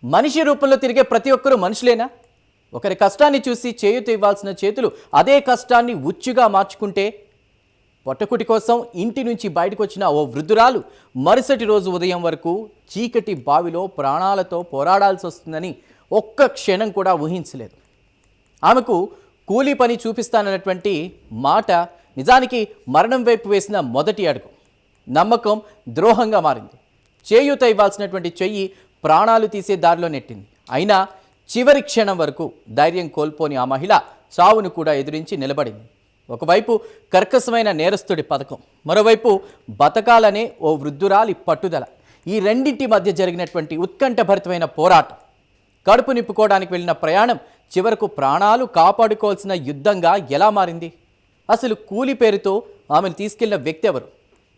మనిషి రూపంలో తిరిగే ప్రతి ఒక్కరూ మనుషులేనా? ఒకరి కష్టాన్ని చూసి చేయూత ఇవ్వాల్సిన చేతులు అదే కష్టాన్ని ఉచ్చుగా మార్చుకుంటే, పొట్టకుటి కోసం ఇంటి నుంచి బయటకు వచ్చిన ఓ వృద్ధురాలు మరుసటి రోజు ఉదయం వరకు చీకటి బావిలో ప్రాణాలతో పోరాడాల్సి వస్తుందని ఒక్క క్షణం కూడా ఊహించలేదు. ఆమెకు కూలీ పని చూపిస్తానన్నటువంటి మాట నిజానికి మరణం వైపు వేసిన మొదటి అడుగు. నమ్మకం ద్రోహంగా మారింది. చేయూత ఇవ్వాల్సినటువంటి చెయ్యి ప్రాణాలు తీసే దారిలో నెట్టింది. అయినా చివరి క్షణం వరకు ధైర్యం కోల్పోని ఆ మహిళ చావును కూడా ఎదురించి నిలబడింది. ఒకవైపు కర్కశమైన నేరస్తుడి పథకం, మరోవైపు బతకాలనే ఓ వృద్ధురాలి పట్టుదల. ఈ రెండింటి మధ్య జరిగినటువంటి ఉత్కంఠభరితమైన పోరాటం, కడుపు నింపుకోవడానికి వెళ్ళిన ప్రయాణం చివరకు ప్రాణాలు కాపాడుకోవాల్సిన యుద్ధంగా ఎలా మారింది? అసలు కూలి పేరుతో ఆమెను తీసుకెళ్లిన వ్యక్తి ఎవరు?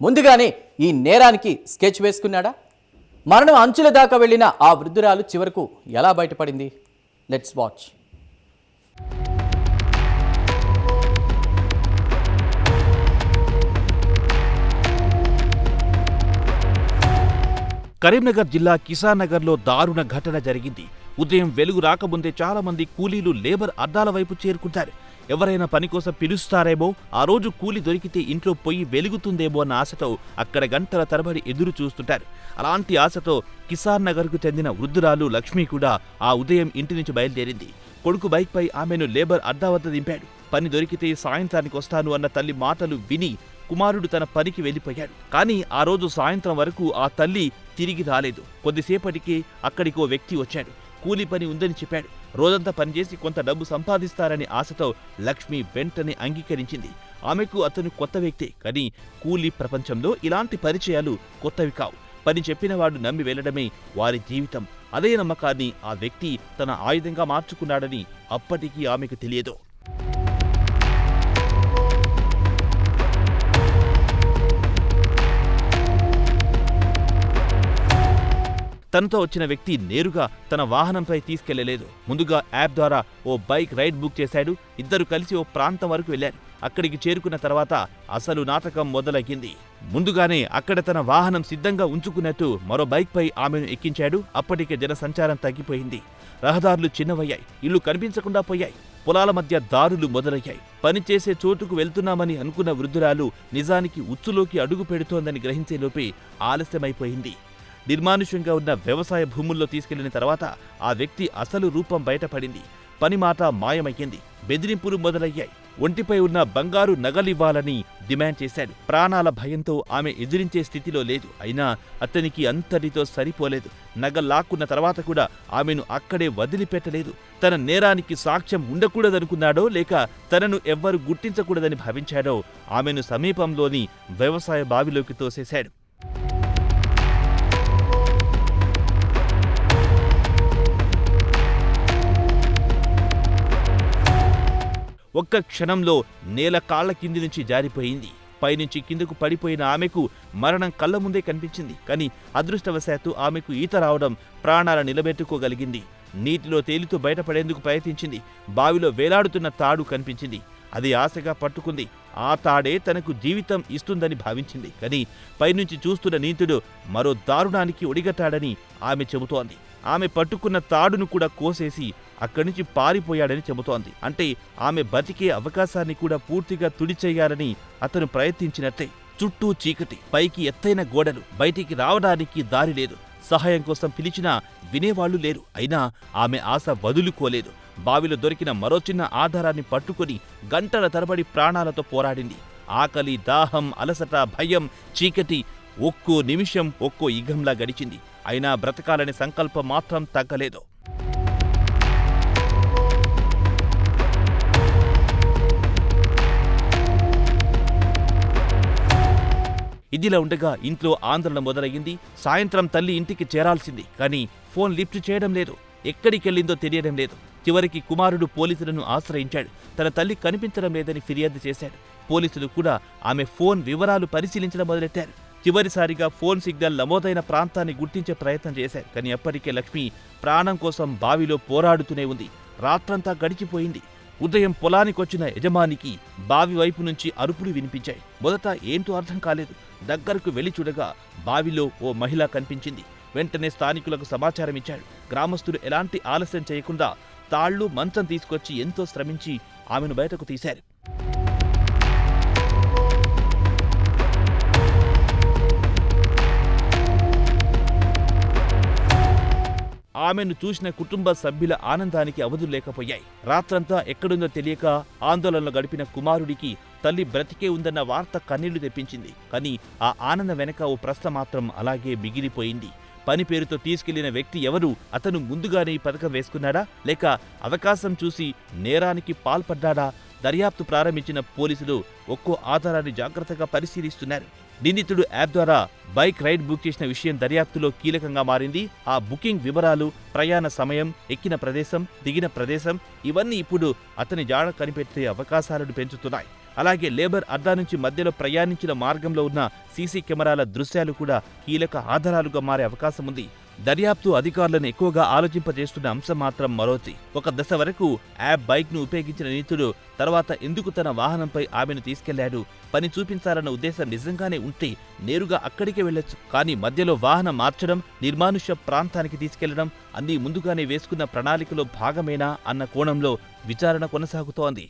ముందుగానే ఈ నేరానికి స్కెచ్ వేసుకున్నాడా? మరణం అంచుల దాకా వెళ్ళిన ఆ వృద్ధురాలు చివరకు ఎలా బయటపడింది? Let's watch. కరీంనగర్ జిల్లా కిసాన్ నగర్లో దారుణ ఘటన జరిగింది. ఉదయం వెలుగు రాకముందే చాలా మంది కూలీలు లేబర్ అద్దాల వైపు చేరుకుంటారు. ఎవరైనా పని కోసం పిలుస్తారేమో, ఆ రోజు కూలి దొరికితే ఇంట్లో పొయ్యి వెలుగుతుందేమో అన్న ఆశతో అక్కడ గంటల తరబడి ఎదురు చూస్తుంటారు. అలాంటి ఆశతో కిసాన్ నగర్కు చెందిన వృద్ధురాలు లక్ష్మి కూడా ఆ ఉదయం ఇంటి నుంచి బయలుదేరింది. కొడుకు బైక్పై ఆమెను లేబర్ అడ్డా వద్ద దింపాడు. పని దొరికితే సాయంత్రానికి వస్తాను అన్న తల్లి మాటలు విని కుమారుడు తన పనికి వెళ్లిపోయాడు. కానీ ఆ రోజు సాయంత్రం వరకు ఆ తల్లి తిరిగి రాలేదు. కొద్దిసేపటికి అక్కడికో వ్యక్తి వచ్చాడు. కూలీ పని ఉందని చెప్పాడు. రోజంతా పనిచేసి కొంత డబ్బు సంపాదిస్తారని ఆశతో లక్ష్మి వెంటనే అంగీకరించింది. ఆమెకు అతను కొత్త వ్యక్తే, కానీ కూలీ ప్రపంచంలో ఇలాంటి పరిచయాలు కొత్తవి కావు. పని చెప్పినవాడు నమ్మి వెళ్లడమే వారి జీవితం. అదే నమ్మకాన్ని ఆ వ్యక్తి తన ఆయుధంగా మార్చుకున్నాడని అప్పటికీ ఆమెకు తెలియదు. తనతో వచ్చిన వ్యక్తి నేరుగా తన వాహనంపై తీసుకెళ్లలేదు. ముందుగా యాప్ ద్వారా ఓ బైక్ రైడ్ బుక్ చేశాడు. ఇద్దరు కలిసి ఓ ప్రాంతం వరకు వెళ్లారు. అక్కడికి చేరుకున్న తర్వాత అసలు నాటకం మొదలయ్యింది. ముందుగానే అక్కడ తన వాహనం సిద్ధంగా ఉంచుకున్నట్టు మరో బైక్పై ఆమెను ఎక్కించాడు. అప్పటికే జనసంచారం తగ్గిపోయింది. రహదారులు చిన్నవయ్యాయి. ఇళ్లు కనిపించకుండా పోయాయి. పొలాల మధ్య దారులు మొదలయ్యాయి. పనిచేసే చోటుకు వెళ్తున్నామని అనుకున్న వృద్ధురాలు నిజానికి ఉచ్చులోకి అడుగు పెడుతోందని గ్రహించేలోపే ఆలస్యమైపోయింది. నిర్మానుష్యంగా ఉన్న వ్యవసాయ భూముల్లో తీసుకెళ్లిన తర్వాత ఆ వ్యక్తి అసలు రూపం బయటపడింది. పని మాట మాయమయ్యింది. బెదిరింపులు మొదలయ్యాయి. ఒంటిపై ఉన్న బంగారు నగలివ్వాలని డిమాండ్ చేశాడు. ప్రాణాల భయంతో ఆమె ఎదిరించే స్థితిలో లేదు. అయినా అతనికి అంతటితో సరిపోలేదు. నగల్లాక్కున్న తర్వాత కూడా ఆమెను అక్కడే వదిలిపెట్టలేదు. తన నేరానికి సాక్ష్యం ఉండకూడదనుకున్నాడో, లేక తనను ఎవ్వరు గుర్తించకూడదని భావించాడో ఆమెను సమీపంలోని వ్యవసాయ బావిలోకి తోసేశాడు. ఒక్క క్షణంలో నేల కాళ్ల కింది నుంచి జారిపోయింది. పైనుంచి కిందకు పడిపోయిన ఆమెకు మరణం కళ్ల ముందే కనిపించింది. కానీ అదృష్టవశాత్తు ఆమెకు ఈత రావడం ప్రాణాల నిలబెట్టుకోగలిగింది. నీటిలో తేలితో బయటపడేందుకు ప్రయత్నించింది. బావిలో వేలాడుతున్న తాడు కనిపించింది. అది ఆశగా పట్టుకుంది. ఆ తాడే తనకు జీవితం ఇస్తుందని భావించింది. కానీ పైనుంచి చూస్తున్న నీతుడు మరో దారుణానికి ఒడిగట్టాడని ఆమె చెబుతోంది. ఆమె పట్టుకున్న తాడును కూడా కోసేసి అక్కడి నుంచి పారిపోయాడని చెబుతోంది. అంటే ఆమె బతికే అవకాశాన్ని కూడా పూర్తిగా తుడిచేయాలని అతను ప్రయత్నించినట్టే. చుట్టూ చీకటి, పైకి ఎత్తైన గోడలు, బయటికి రావడానికి దారి లేదు. సహాయం కోసం పిలిచినా వినేవాళ్లు లేరు. అయినా ఆమె ఆశ వదులుకోలేదు. బావిలో దొరికిన మరో చిన్న ఆధారాన్ని పట్టుకుని గంటల తరబడి ప్రాణాలతో పోరాడింది. ఆకలి, దాహం, అలసట, భయం, చీకటి ఒక్కో నిమిషం ఒక్కో యుగంలా గడిచింది. అయినా బ్రతకాలనే సంకల్పం మాత్రం తగ్గలేదు. ఇదిలా ఉండగా ఇంట్లో ఆందోళన మొదలయ్యింది. సాయంత్రం తల్లి ఇంటికి చేరాల్సింది. కానీ ఫోన్ లిఫ్ట్ చేయడం లేదు. ఎక్కడికెళ్ళిందో తెలియడం లేదు. చివరికి కుమారుడు పోలీసులను ఆశ్రయించాడు. తన తల్లి కనిపించడం లేదని ఫిర్యాదు చేశాడు. పోలీసులు కూడా ఆమె ఫోన్ వివరాలు పరిశీలించడం మొదలెట్టారు. చివరిసారిగా ఫోన్ సిగ్నల్ నమోదైన ప్రాంతాన్ని గుర్తించే ప్రయత్నం చేశారు. కానీ అప్పటికే లక్ష్మి ప్రాణం కోసం బావిలో పోరాడుతూనే ఉంది. రాత్రంతా గడిచిపోయింది. ఉదయం పొలానికొచ్చిన యజమానికి బావి వైపు నుంచి అరుపులు వినిపించాయి. మొదట ఏంటో అర్థం కాలేదు. దగ్గరకు వెళ్లి చూడగా బావిలో ఓ మహిళ కనిపించింది. వెంటనే స్థానికులకు సమాచారం ఇచ్చాడు. గ్రామస్తులు ఎలాంటి ఆలస్యం చేయకుండా తాళ్లు, మంచం తీసుకొచ్చి ఎంతో శ్రమించి ఆమెను బయటకు తీశారు. ఆమెను చూసిన కుటుంబ సభ్యుల ఆనందానికి అవధులు లేకపోయాయి. రాత్రంతా ఎక్కడుందో తెలియక ఆందోళనలో గడిపిన కుమారుడికి తల్లి బ్రతికే ఉందన్న వార్త కన్నీళ్లు తెప్పించింది. కానీ ఆ ఆనందం వెనక ఓ ప్రశ్న మాత్రం అలాగే మిగిలిపోయింది. పని పేరుతో తీసుకెళ్లిన వ్యక్తి ఎవరు? అతను ముందుగానే ఈ పథకం వేసుకున్నాడా, లేక అవకాశం చూసి నేరానికి పాల్పడ్డాడా? దర్యాప్తు ప్రారంభించిన పోలీసులు ఒక్కో ఆధారాన్ని జాగ్రత్తగా పరిశీలిస్తున్నారు. నిందితుడు యాప్ ద్వారా బైక్ రైడ్ బుక్ చేసిన విషయం దర్యాప్తులో కీలకంగా మారింది. ఆ బుకింగ్ వివరాలు, ప్రయాణ సమయం, ఎక్కిన ప్రదేశం, దిగిన ప్రదేశం ఇవన్నీ ఇప్పుడు అతని జాడ కనిపెట్టే అవకాశాలను పెంచుతున్నాయి. అలాగే లేబర్ అడ్డా నుంచి మధ్యలో ప్రయాణించిన మార్గంలో ఉన్న సీసీ కెమెరాల దృశ్యాలు కూడా కీలక ఆధారాలుగా మారే అవకాశం ఉంది. దర్యాప్తు అధికారులను ఎక్కువగా ఆలోచింపజేస్తున్న అంశం మాత్రం మరోతి. ఒక దశ వరకు యాప్ బైక్ను ఉపయోగించిన నిందితుడు తర్వాత ఎందుకు తన వాహనంపై ఆమెను తీసుకెళ్లాడు? పని చూపించాలన్న ఉద్దేశం నిజంగానే ఉంటే నేరుగా అక్కడికే వెళ్లొచ్చు. కానీ మధ్యలో వాహనం మార్చడం, నిర్మానుష్య ప్రాంతానికి తీసుకెళ్లడం అన్నీ ముందుగానే వేసుకున్న ప్రణాళికలో భాగమేనా అన్న కోణంలో విచారణ కొనసాగుతోంది.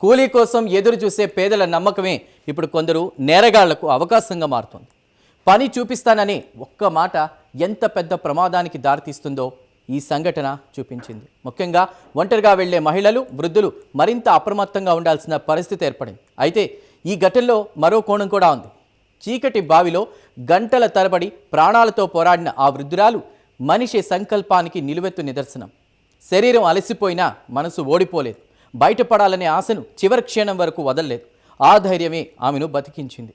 కూలీ కోసం ఎదురు చూసే పేదల నమ్మకమే ఇప్పుడు కొందరు నేరగాళ్లకు అవకాశంగా మారుతోంది. పని చూపిస్తానని ఒక్క మాట ఎంత పెద్ద ప్రమాదానికి దారితీస్తుందో ఈ సంఘటన చూపించింది. ముఖ్యంగా ఒంటరిగా వెళ్లే మహిళలు, వృద్ధులు మరింత అప్రమత్తంగా ఉండాల్సిన పరిస్థితి ఏర్పడింది. అయితే ఈ ఘటనలో మరో కోణం కూడా ఉంది. చీకటి బావిలో గంటల తరబడి ప్రాణాలతో పోరాడిన ఆ వృద్ధురాలు మనిషి సంకల్పానికి నిలువెత్తు నిదర్శనం. శరీరం అలసిపోయినా మనసు ఓడిపోలేదు. బయటపడాలనే ఆశను చివరి క్షణం వరకు వదలలేదు. ఆ ధైర్యమే ఆమెను బతికించింది.